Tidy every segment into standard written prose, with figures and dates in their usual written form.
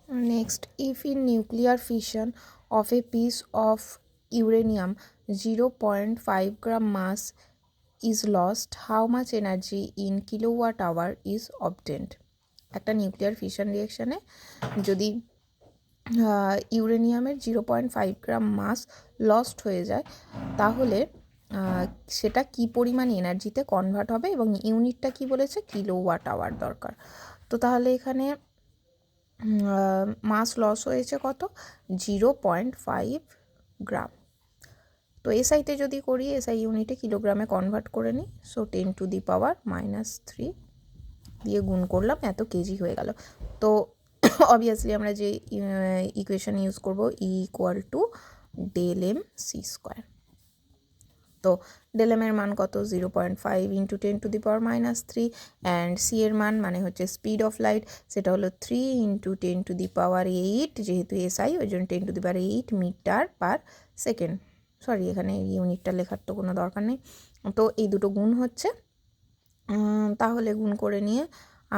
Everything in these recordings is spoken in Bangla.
Next, if in nuclear fission of a piece of uranium 0.5 gram mass is lost, how much energy in kilowatt hour is obtained? একটা নিউক্লিয়ার ফিশন রিয়েকশানে যদি ইউরেনিয়ামের 0.5 গ্রাম মাস লস্ট হয়ে যায় তাহলে সেটা কি পরিমাণ এনার্জিতে কনভার্ট হবে এবং ইউনিটটা কি বলেছে, কিলোওয়াট আওয়ার দরকার। তো তাহলে এখানে মাস লস হয়েছে কত, 0.5 গ্রাম। তো এসআইতে যদি করি, এসআই ইউনিটে কিলোগ্রামে কনভার্ট করে নিই। সো 10⁻³ দিয়ে গুণ করলাম, এত কেজি হয়ে গেল। তো অবভিয়াসলি আমরা যে ইকুয়েশন ইউজ করব, E = তো ডেল এর মান কত, 0.5 × 10⁻³ অ্যান্ড সি এর মান মানে হচ্ছে স্পিড অফ লাইট, সেটা হলো 3 × 10⁸, যেহেতু এসআই ওই জন্য 10⁸ মিটার পার সেকেন্ড। সরি, এখানে ইউনিটটা লেখার তো কোনো দরকার নেই। তো এই দুটো গুণ হচ্ছে, তাহলে গুণ করে নিয়ে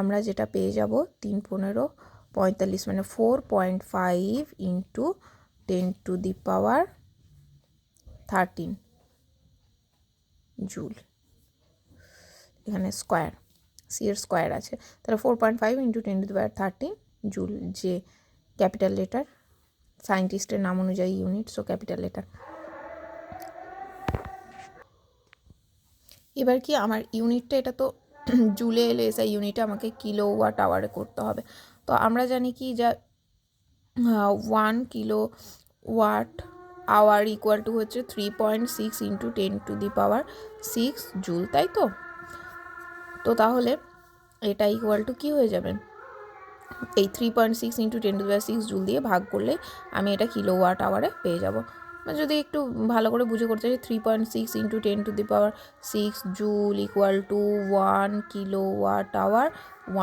আমরা যেটা পেয়ে যাব 3 × 15 = 45, মানে 4.5 × 10⁻13 জুল। এখানে স্কোয়ার, সি এর স্কোয়ার আছে, তাহলে 4.5 × 10⁻13 জুল, যে ক্যাপিটাল লেটার, সায়েন্টিস্টের নাম অনুযায়ী ইউনিট, সো ক্যাপিটাল লেটার। এবার কি আমার ইউনিটটা, এটা তো জুলে এলে এসআই ইউনিটে আমাকে কিলোওয়াট আওয়ারে করতে হবে। তো আমরা জানি কি, যা 1 কিলোওয়াট আওয়ার ইকুয়াল টু হচ্ছে 3.6 × 10⁻6 জুল, তাই তো? তো তাহলে এটা ইকুয়াল টু কী হয়ে যাবে, এই 3.6 × 10⁻6 জুল দিয়ে ভাগ করলে আমি এটা কিলোওয়াট আওয়ারে পেয়ে যাব। যদি একটু ভালো করে বুঝে করতে চাই, 3.6 × 10⁻6 joule equal to 1 kilowatt hour,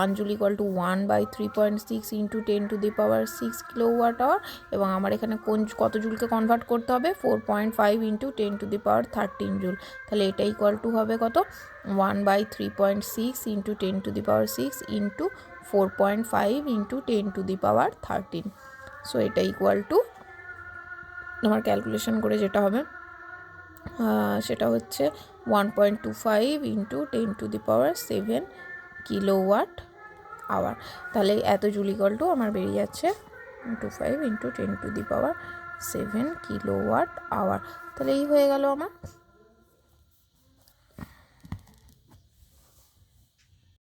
1 joule equal to 1/3.6 × 10⁻6 kilowatt hour, এবং আমার এখানে কত জুলকে কনভার্ট করতে হবে, 4.5 × 10⁻13 জুল। তাহলে এটা ইকুয়াল টু হবে কত, 1/3.6 × 10⁻6 × 4.5 × 10⁻13। সো এটা ইকুয়াল টু, আমার ক্যালকুলেশন করে যেটা হবে সেটা হচ্ছে 1.25 × 10⁻7 কিলোওয়াট আওয়ার। তাহলে এত জুল ইকুয়াল টু আমার বেরিয়ে যাচ্ছে 25 × 10⁻7 কিলোওয়াট আওয়ার। তাহলে এই হয়ে গেল আমার